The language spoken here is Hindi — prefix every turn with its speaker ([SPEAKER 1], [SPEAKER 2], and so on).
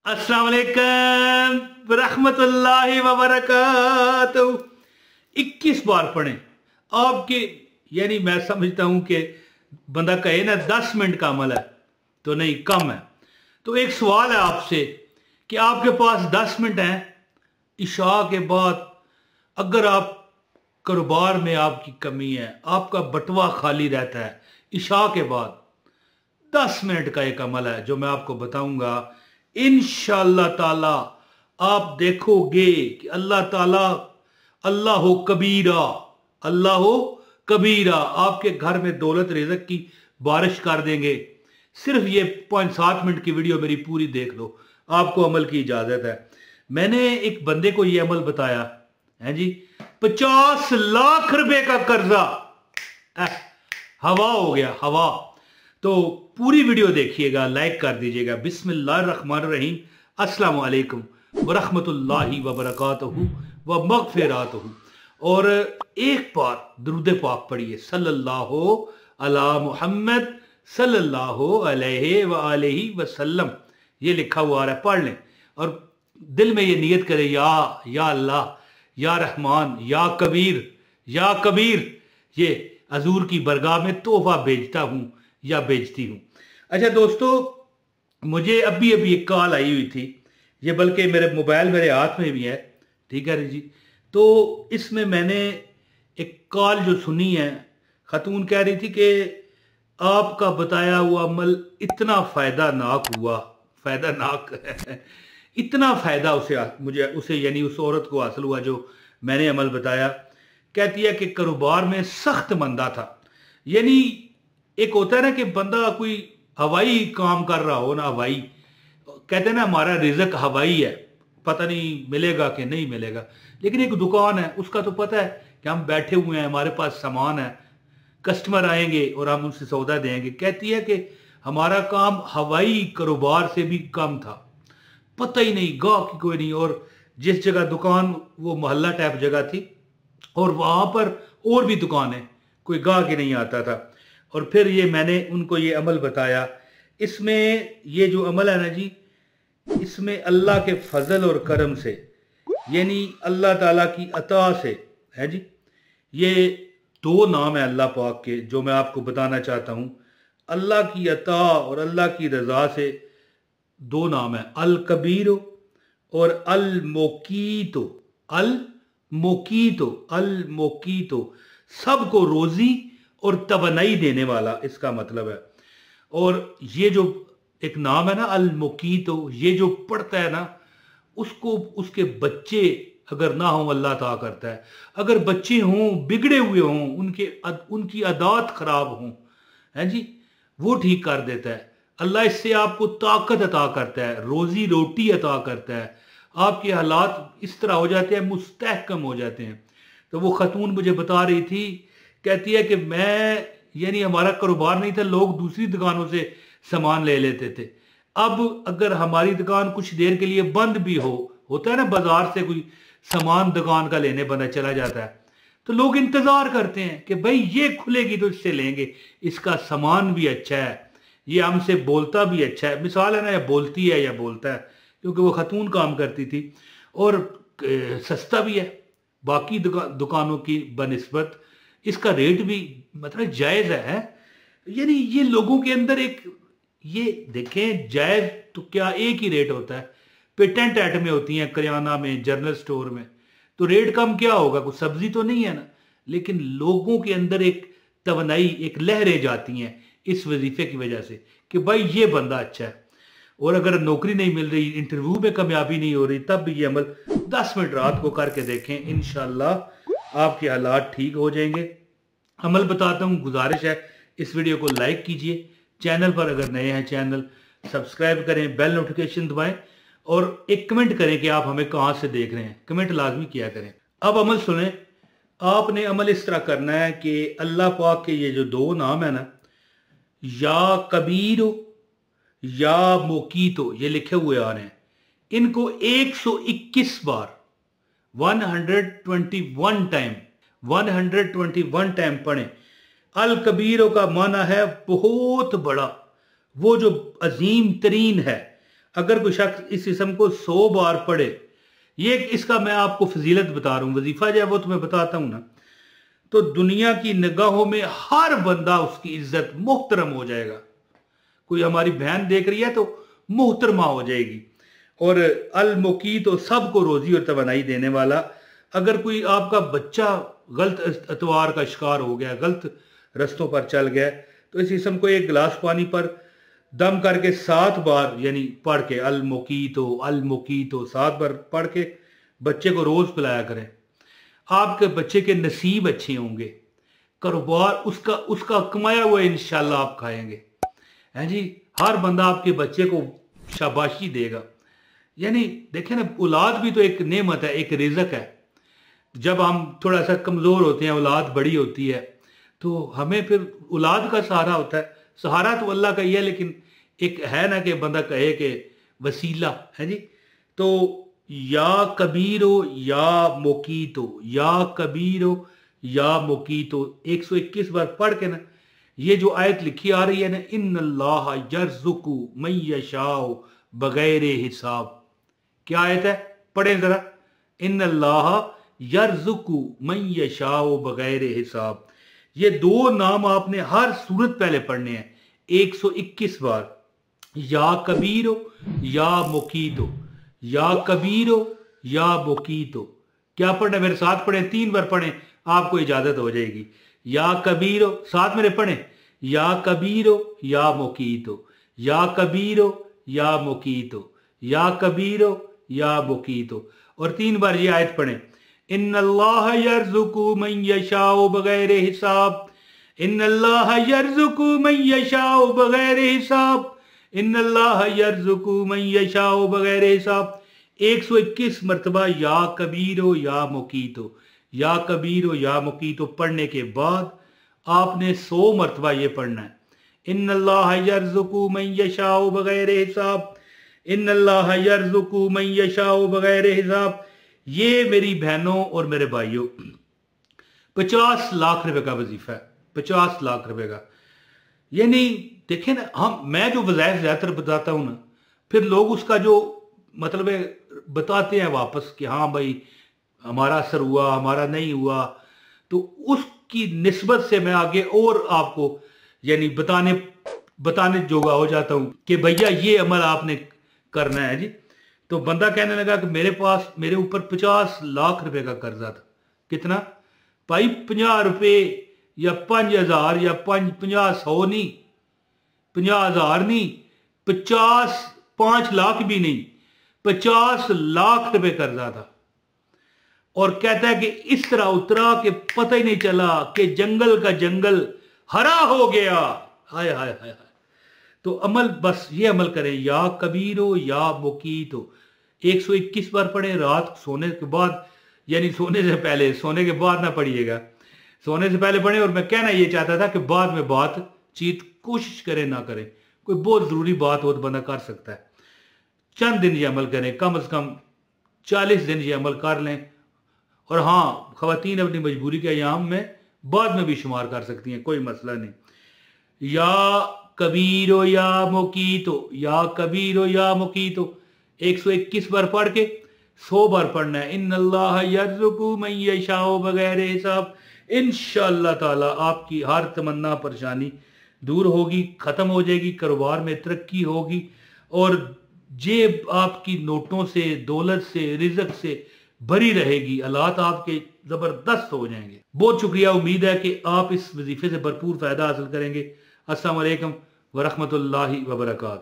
[SPEAKER 1] अस्सलाम वालेकुम रहमतुल्लाहि व बरकातहू। 21 बार पढ़ें आपके, यानी मैं समझता हूं कि बंदा कहे ना 10 मिनट का अमल है तो नहीं, कम है। तो एक सवाल है आपसे कि आपके पास 10 मिनट हैं इशा के बाद, अगर आप कारोबार में आपकी कमी है, आपका बटवा खाली रहता है इशा के बाद, 10 मिनट का एक अमल है जो मैं आपको बताऊंगा। इंशाअल्लाह ताला आप देखोगे कि अल्लाह ताला अल्लाह हो कबीरा, अल्लाह हो कबीरा आपके घर में दौलत रिज़्क की बारिश कर देंगे। सिर्फ ये 5-7 मिनट की वीडियो मेरी पूरी देख लो, आपको अमल की इजाजत है। मैंने एक बंदे को ये अमल बताया है जी, 50 लाख रुपए का कर्जा हवा हो गया, हवा। तो पूरी वीडियो देखिएगा, लाइक कर दीजिएगा। बिस्मिल्लाहिर्रहमानिर्रहीम, अस्सलाम वालेकुम व रहमतुल्लाहि व बरकातहू व मगफिरातहू। और एक बार दुरूद पाक पढ़िए, सल्लल्लाहु अला मुहम्मद सल्लल्लाहु अलैहि व आलिहि वसल्लम। ये लिखा हुआ आ रहा है, पढ़ लें और दिल में ये नियत करें, या अल्लाह, या रहमान, या कबीर, ये हजूर की बरगाह में तोहफा भेजता हूं या भेजती हूं। अच्छा दोस्तों, मुझे अभी अभी एक कॉल आई हुई थी, ये बल्कि मेरे मोबाइल मेरे हाथ में भी है, ठीक है जी। तो इसमें मैंने एक कॉल जो सुनी है, खातून कह रही थी कि आपका बताया हुआ अमल इतना फायदानाक हुआ, फायदानाक इतना फायदा उसे यानी उस औरत को हासिल हुआ जो मैंने अमल बताया। कहती है कि कारोबार में सख्त मंदा था, यानी एक होता है ना कि बंदा कोई हवाई काम कर रहा हो ना, हवाई कहते हैं ना हमारा रिज़्क हवाई है, पता नहीं मिलेगा कि नहीं मिलेगा। लेकिन एक दुकान है, उसका तो पता है कि हम बैठे हुए हैं, हमारे पास सामान है, कस्टमर आएंगे और हम उनसे सौदा देंगे। कहती है कि हमारा काम हवाई कारोबार से भी कम था, पता ही नहीं, गाहक कोई नहीं। और जिस जगह दुकान, वो मोहल्ला टाइप जगह थी और वहां पर और भी दुकानें, कोई गाहक ही नहीं आता था। और फिर ये मैंने उनको ये अमल बताया। इसमें ये जो अमल है ना जी, इसमें अल्लाह के फजल और करम से, यानी अल्लाह ताला की अता से है जी। ये 2 नाम है अल्लाह पाक के जो मैं आपको बताना चाहता हूँ। अल्लाह की अता और अल्लाह की रजा से 2 नाम है, अल कबीर और अल मोकीतो। अल मोकीतो सबको रोजी और तवनाई देने वाला, इसका मतलब है। और ये जो एक नाम है ना अल मोकीतो, ये जो पढ़ता है ना, उसको उसके बच्चे अगर ना हो अल्लाह ता करता है। अगर बच्चे हों बिगड़े हुए हों, उनकी आदत खराब हों, है जी, वो ठीक कर देता है। अल्लाह इससे आपको ताकत अता करता है, रोजी रोटी अता करता है, आपके हालात इस तरह हो जाते हैं, मुस्तहकम हो जाते हैं। तो वो खतून मुझे बता रही थी, कहती है कि मैं, यानी हमारा कारोबार नहीं था, लोग दूसरी दुकानों से सामान ले लेते थे। अब अगर हमारी दुकान कुछ देर के लिए बंद भी होता है ना, बाजार से कोई सामान दुकान का लेने बंदा चला जाता है, तो लोग इंतजार करते हैं कि भाई ये खुलेगी तो इससे लेंगे, इसका सामान भी अच्छा है, ये हमसे बोलता भी अच्छा है। मिसाल है ना, या बोलती है या बोलता है, क्योंकि वो खतून काम करती थी और सस्ता भी है बाकी दुकानों की बनिस्बत, इसका रेट भी मतलब जायज़ है। यानी ये लोगों के अंदर एक, ये देखें, जायज़ तो क्या एक ही रेट होता है, पेटेंट आइटमें होती हैं करियाना में, जनरल स्टोर में, तो रेट कम क्या होगा, कुछ सब्जी तो नहीं है ना। लेकिन लोगों के अंदर एक तवनाई, एक लहरें जाती हैं इस वजीफे की वजह से कि भाई ये बंदा अच्छा है। और अगर नौकरी नहीं मिल रही, इंटरव्यू में कामयाबी नहीं हो रही, तब भी ये अमल 10 मिनट रात को करके देखें, इंशाल्लाह आपके हालात ठीक हो जाएंगे। अमल बताता हूँ, गुजारिश है इस वीडियो को लाइक कीजिए, चैनल पर अगर नए हैं चैनल सब्सक्राइब करें, बेल नोटिफिकेशन दबाएं और एक कमेंट करें कि आप हमें कहाँ से देख रहे हैं, कमेंट लाजमी किया करें। अब अमल सुने, आपने अमल इस तरह करना है कि अल्लाह पाक के ये जो 2 नाम है ना, या कबीर या मोकीतो, ये लिखे हुए आ रहे हैं, इनको 121 बार 121 टाइम पढ़ें। अल कबीरों का माना है बहुत बड़ा, वो जो अजीम तरीन है। अगर कोई शख्स इस इसम को 100 बार पढ़े, ये इसका मैं आपको फजीलत बता रहा हूँ, वजीफा जो है वो तुम्हें बताता हूँ ना, तो दुनिया की निगाहों में हर बंदा उसकी इज्जत मोहतरम हो जाएगा। कोई हमारी बहन देख रही है तो मोहतरमा हो जाएगी। और अल मुकीत तो सबको रोजी और तवानाई देने वाला। अगर कोई आपका बच्चा गलत अतवार का शिकार हो गया, गलत रस्तों पर चल गया, तो इस इसम को एक गिलास पानी पर दम करके 7 बार यानी पढ़ के अल मुकीतो 7 बार पढ़ के बच्चे को रोज पिलाया करें। आपके बच्चे के नसीब अच्छे होंगे, कारोबार उसका उसका कमाया हुआ इंशाल्लाह आप खाएंगे, है जी। हर बंदा आपके बच्चे को शाबाशी देगा। यानी देखें ना, औलाद भी तो एक नेमत है, एक रिज़्क है। जब हम थोड़ा सा कमज़ोर होते हैं, औलाद बड़ी होती है, तो हमें फिर औलाद का सहारा होता है। सहारा तो अल्लाह का ही है, लेकिन एक है ना कि बंदा कहे कि वसीला है जी। तो या कबीरो या मुकीतो, या कबीरो या मुकीतो 121 बार पढ़ के ना, ये जो आयत लिखी आ रही है ना, इन्नल्लाह यर्ज़ुकु मन यशाउ बगैर हिसाब, क्या आयत है, पढ़े जरा। इन्नल्लाह यर्ज़ुकु मन यशाउ बगैर हिसाब। ये 2 नाम आपने हर सूरत पहले पढ़ने हैं 121 बार। या कबीरो या मुकीतो, या कबीरो या मुकीतो। क्या पढ़ना, मेरे साथ पढ़े, 3 बार पढ़े, आपको इजाजत हो जाएगी। या कबीरो, साथ मेरे पढ़े, या कबीरो या मुकीतो, या कबीरो या मुकीतो, या कबीरो या मुकीतो। और 3 बार ये आयत पढ़े, इन्नल्लाह यर्ज़ुकु मन यशाउ बगैर हिसाब, इन्नल्लाह यर्ज़ुकु मन यशाउ बगैर हिसाब, इन्नल्लाह यर्ज़ुकु मन यशाउ बगैर हिसाब। 121 मरतबा या कबीरो या मुकीतो, या कबीरो या मुकीतो पढ़ने के बाद आपने 100 मरतबा ये पढ़ना है, इन्नल्लाह यर्ज़ुकु मन यशाउ बगैर हिसाब, इन्नल्लाह यर्ज़ुकु मन यशाउ बगैर हिसाब। ये मेरी बहनों और मेरे भाइयों 50 लाख रुपए का वजीफा है, 50 लाख रुपए का। यानी देखें ना, मैं जो वज़ाइफ ज़्यादातर बताता हूँ ना, फिर लोग उसका जो मतलब है बताते हैं वापस कि हाँ भाई हमारा असर हुआ, हमारा नहीं हुआ, तो उसकी निस्बत से मैं आगे और आपको यानी बताने जोगा हो जाता हूँ कि भैया ये अमल आपने करना है जी। तो बंदा कहने लगा कि मेरे ऊपर 50 लाख रुपए का कर्जा था। कितना भाई, 50 रुपए या 5,000 या 500 नहीं, 50,000 नहीं, 5 लाख भी नहीं, 50 लाख रुपए कर्जा था। और कहता है कि इस तरह उतरा कि पता ही नहीं चला कि जंगल का जंगल हरा हो गया। हाय हाय हाय हाय। तो अमल, बस ये अमल करें, या कबीरो या मुकीतो 121 बार पढ़े। रात सोने के बाद, यानी सोने से पहले, सोने के बाद ना पढ़िएगा, सोने से पहले पढ़े। और मैं कहना ये चाहता था कि बाद में बातचीत कोशिश करें ना करें, कोई बहुत ज़रूरी बात हो तो बंदा कर सकता है। चंद दिन ये अमल करें, कम से कम 40 दिन ये अमल कर लें। और हाँ, ख़वातीन अपनी मजबूरी के अयाम में बाद में भी शुमार कर सकती हैं, कोई मसला नहीं। या कबीरो या मुकीतो, या कबीरो या मुकीतो 121 बार पढ़ के 100 बार पढ़ना है। इन्नल्लाह यर्ज़ुकु मन यशाउ बगैर हिसाब। इंशाअल्लाह ताला आपकी हर तमन्ना परेशानी दूर होगी, ख़त्म हो जाएगी, कारोबार में तरक्की होगी, और जेब आपकी नोटों से, दौलत से, रिज़्क से भरी रहेगी। हालात आपके ज़बरदस्त हो जाएंगे। बहुत शुक्रिया, उम्मीद है कि आप इस वजीफे से भरपूर फ़ायदा हासिल करेंगे। अस्सलाम वालेकुम व रहमतुल्लाहि व बरकातहू।